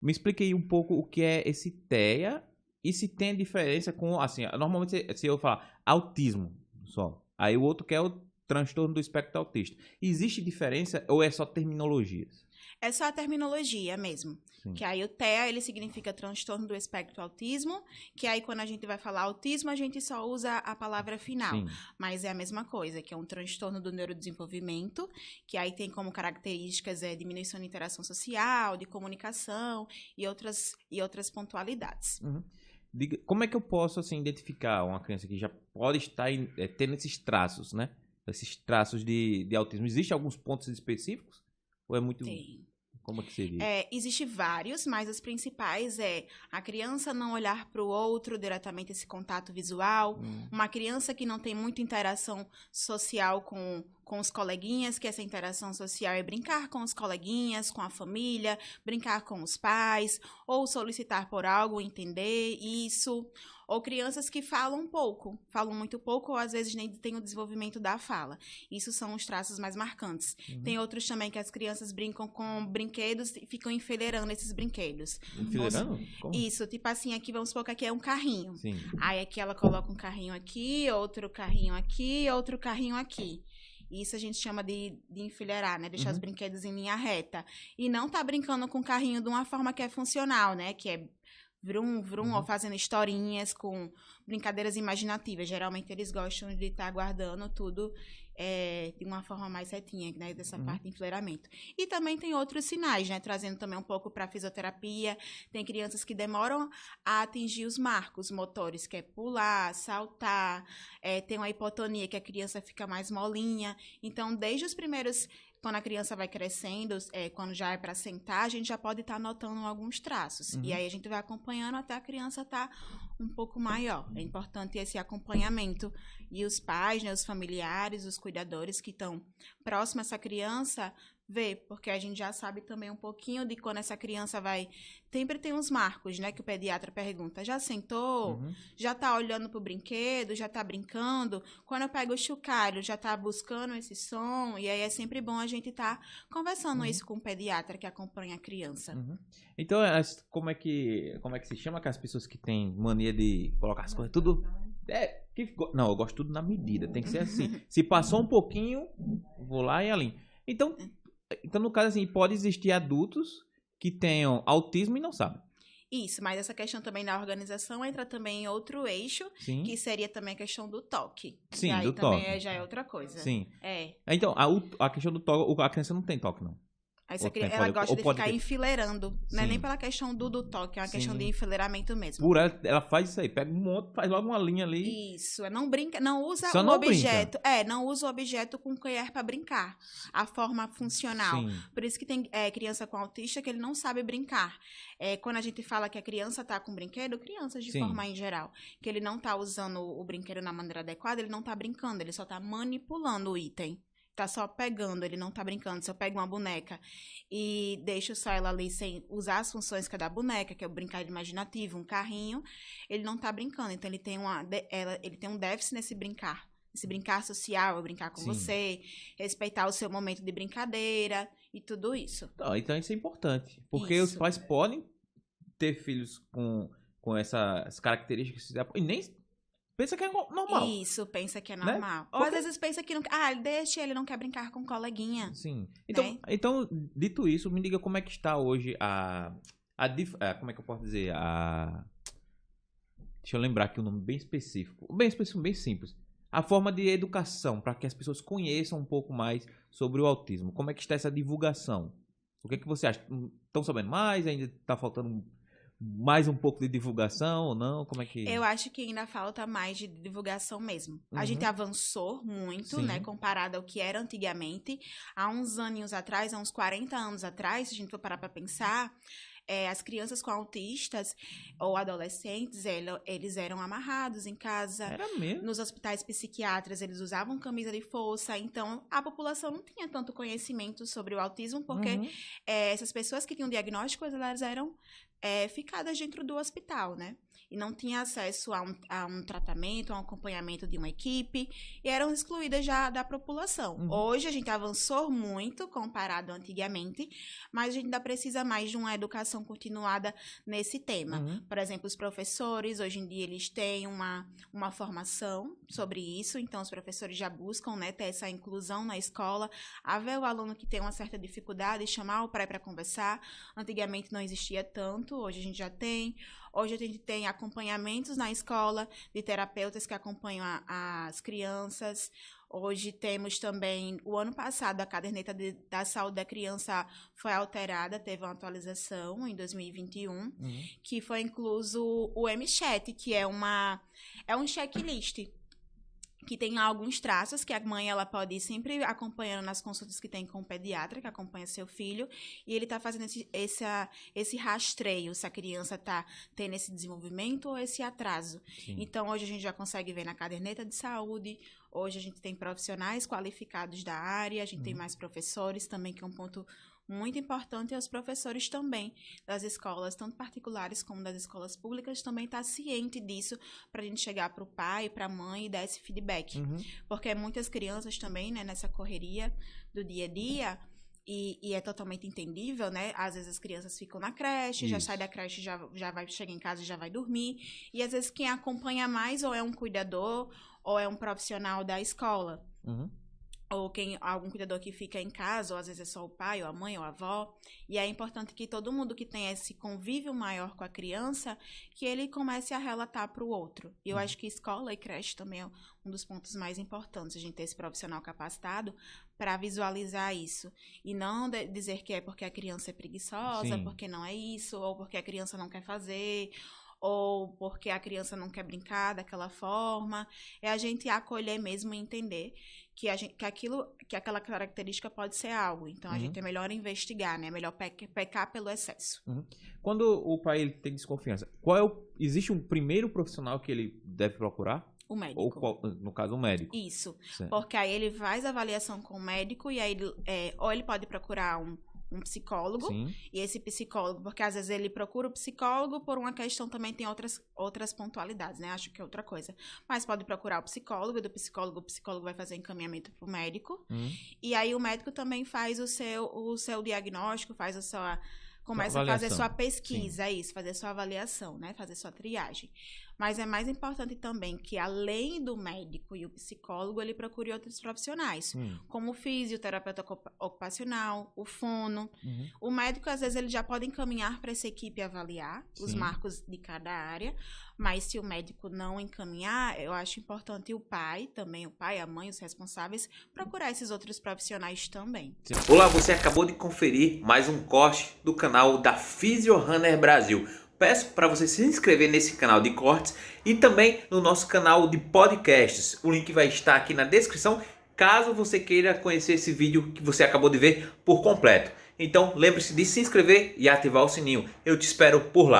Me explique aí um pouco o que é esse TEA e se tem diferença com, assim, normalmente se eu falar autismo só, aí o outro que é o transtorno do espectro autista. Existe diferença ou é só terminologias? É só a terminologia mesmo. Sim. Que aí o TEA, ele significa transtorno do espectro autismo, que aí quando a gente vai falar autismo, a gente só usa a palavra final. Sim. Mas é a mesma coisa, que é um transtorno do neurodesenvolvimento, que aí tem como características diminuição de interação social, de comunicação e outras pontualidades. Uhum. Como é que eu posso, assim, identificar uma criança que já pode estar tendo esses traços, né? Esses traços de autismo. Existem alguns pontos específicos? Ou é muito... Tem. Como é que seria? Existem vários, mas os principais é a criança não olhar para o outro diretamente, esse contato visual, uma criança que não tem muita interação social com os coleguinhas, que essa interação social é brincar com os coleguinhas, com a família, brincar com os pais, ou solicitar por algo, entender isso. Ou crianças que falam pouco, falam muito pouco, ou às vezes nem têm o desenvolvimento da fala. Isso são os traços mais marcantes. Tem outros também que as crianças brincam com brinquedos e ficam enfileirando esses brinquedos. Enfileirando? Como? Isso, tipo assim, aqui vamos supor que aqui é um carrinho. Sim. Aí aqui ela coloca um carrinho aqui, outro carrinho aqui, outro carrinho aqui. Isso a gente chama de enfileirar, né? Deixar os brinquedos em linha reta. E não tá brincando com o carrinho de uma forma que é funcional, né? Que é vrum, vrum, ou fazendo historinhas com brincadeiras imaginativas. Geralmente eles gostam de estar guardando tudo de uma forma mais retinha, né? Dessa parte de enfileiramento. E também tem outros sinais, né? Trazendo também um pouco para a fisioterapia. Tem crianças que demoram a atingir os marcos motores, que é pular, saltar. Tem uma hipotonia, que a criança fica mais molinha. Então, desde os primeiros... Quando a criança vai crescendo, quando já é para sentar, a gente já pode estar notando alguns traços. E aí a gente vai acompanhando até a criança estar um pouco maior. É importante esse acompanhamento. E os pais, né, os familiares, os cuidadores que estão próximos a essa criança, ver, porque a gente já sabe também um pouquinho de quando essa criança vai... Sempre tem uns marcos, né, que o pediatra pergunta, já sentou? Já tá olhando pro brinquedo? Já tá brincando? Quando eu pego o chocalho, já tá buscando esse som? E aí é sempre bom a gente tá conversando isso com o pediatra que acompanha a criança. Então, como é que se chama aquelas pessoas que têm mania de colocar as coisas tudo... Não, eu gosto tudo na medida, tem que ser assim. Se passou um pouquinho, vou lá e alinho. Então, no caso, assim, pode existir adultos que tenham autismo e não sabem. Isso, mas essa questão também da organização entra também em outro eixo, Sim. Que seria também a questão do toque. Sim, que aí do também toque. já é outra coisa. Sim. É. Então, a questão do toque, a criança não tem toque, não. Ela gosta de ficar enfileirando. Não é nem pela questão do toque, é uma questão de enfileiramento mesmo. Por ela faz isso aí, pega um monte, faz logo uma linha ali. Isso, não brinca, não usa Só o não objeto. brinca. Não usa o objeto com colher para brincar. A forma funcional. Sim. Por isso que tem criança com autista que ele não sabe brincar. Quando a gente fala que a criança tá com brinquedo, crianças de forma em geral, que ele não tá usando o brinquedo na maneira adequada, ele não tá brincando, ele só tá manipulando o item. Tá só pegando, ele não tá brincando. Se eu pego uma boneca e deixo só ela ali sem usar as funções que é da boneca, que é o brincar imaginativo, um carrinho, ele não tá brincando. Então, ele tem um déficit nesse brincar. Esse brincar social, eu brincar com você, respeitar o seu momento de brincadeira e tudo isso. Então, isso é importante. Porque os pais podem ter filhos com essas características e nem... Pensa que é normal. Isso, pensa que é normal. Né? Ou às vezes pensa que não... deixa ele não quer brincar com coleguinha. Sim. Então, dito isso, me diga como é que está hoje como é que eu posso dizer? Deixa eu lembrar aqui um nome bem específico. Bem simples. A forma de educação, para que as pessoas conheçam um pouco mais sobre o autismo. Como é que está essa divulgação? O que é que você acha? Estão sabendo mais? Ainda está faltando... mais um pouco de divulgação ou não? Como é que... Eu acho que ainda falta mais de divulgação mesmo. A gente avançou muito, né, comparado ao que era antigamente. Há uns aninhos atrás, há uns 40 anos atrás, se a gente for parar para pensar, as crianças com autistas ou adolescentes, eles eram amarrados em casa. Era mesmo? Nos hospitais psiquiátricos, eles usavam camisa de força. Então, a população não tinha tanto conhecimento sobre o autismo, porque essas pessoas que tinham diagnóstico, elas eram ficadas dentro do hospital, né? E não tinha acesso a um tratamento, a um acompanhamento de uma equipe, e eram excluídas já da população. Hoje a gente avançou muito comparado antigamente, mas a gente ainda precisa mais de uma educação continuada nesse tema. Por exemplo, os professores, hoje em dia, eles têm uma formação sobre isso, então os professores já buscam, né, ter essa inclusão na escola, haver o aluno que tem uma certa dificuldade, chamar o pai para conversar. Antigamente não existia tanto, hoje a gente já tem. Hoje a gente tem acompanhamentos na escola de terapeutas que acompanham as crianças. Hoje temos também, o ano passado, a caderneta da saúde da criança foi alterada, teve uma atualização em 2021, que foi incluso o MChat, que é um checklist, que tem alguns traços que a mãe ela pode ir sempre acompanhando nas consultas que tem com o pediatra, que acompanha seu filho, e ele está fazendo esse rastreio, se a criança está tendo esse desenvolvimento ou esse atraso. Sim. Então, hoje a gente já consegue ver na caderneta de saúde, hoje a gente tem profissionais qualificados da área, a gente tem mais professores também, que é um ponto muito importante, e os professores também das escolas, tanto particulares como das escolas públicas, também estar ciente disso para a gente chegar para o pai, para a mãe e dar esse feedback. Porque muitas crianças também, né, nessa correria do dia a dia, e é totalmente entendível, né? Às vezes as crianças ficam na creche, já sai da creche, já vai chegar em casa e já vai dormir. E às vezes quem acompanha mais ou é um cuidador ou é um profissional da escola. Ou algum cuidador que fica em casa, ou às vezes é só o pai, ou a mãe, ou a avó. E é importante que todo mundo que tem esse convívio maior com a criança, que ele comece a relatar para o outro. E eu acho que escola e creche também é um dos pontos mais importantes, a gente ter esse profissional capacitado para visualizar isso. E não dizer que é porque a criança é preguiçosa, porque não é isso, ou porque a criança não quer fazer, ou porque a criança não quer brincar daquela forma. É a gente acolher mesmo e entender que aquela característica pode ser algo. Então, a gente é melhor investigar, né? É melhor pecar pelo excesso. Quando o pai ele tem desconfiança, existe um primeiro profissional que ele deve procurar? O médico. Ou, no caso, o médico. Isso. Certo. Porque aí ele faz a avaliação com o médico e aí ou ele pode procurar um psicólogo. Sim. E esse psicólogo, porque às vezes ele procura o psicólogo por uma questão, também tem outras pontualidades, né? Acho que é outra coisa. Mas pode procurar o psicólogo, e do psicólogo, o psicólogo vai fazer encaminhamento pro médico. E aí o médico também faz o seu diagnóstico, começa a fazer sua pesquisa, fazer sua avaliação, né? Fazer sua triagem. Mas é mais importante também que, além do médico e o psicólogo, ele procure outros profissionais, como o fisioterapeuta ocupacional, o fono. O médico, às vezes, ele já pode encaminhar para essa equipe avaliar os marcos de cada área, mas se o médico não encaminhar, eu acho importante o pai, a mãe, os responsáveis, procurar esses outros profissionais também. Olá, você acabou de conferir mais um corte do canal da PhysioRunner Brasil. Peço para você se inscrever nesse canal de cortes e também no nosso canal de podcasts. O link vai estar aqui na descrição, caso você queira conhecer esse vídeo que você acabou de ver por completo. Então lembre-se de se inscrever e ativar o sininho. Eu te espero por lá.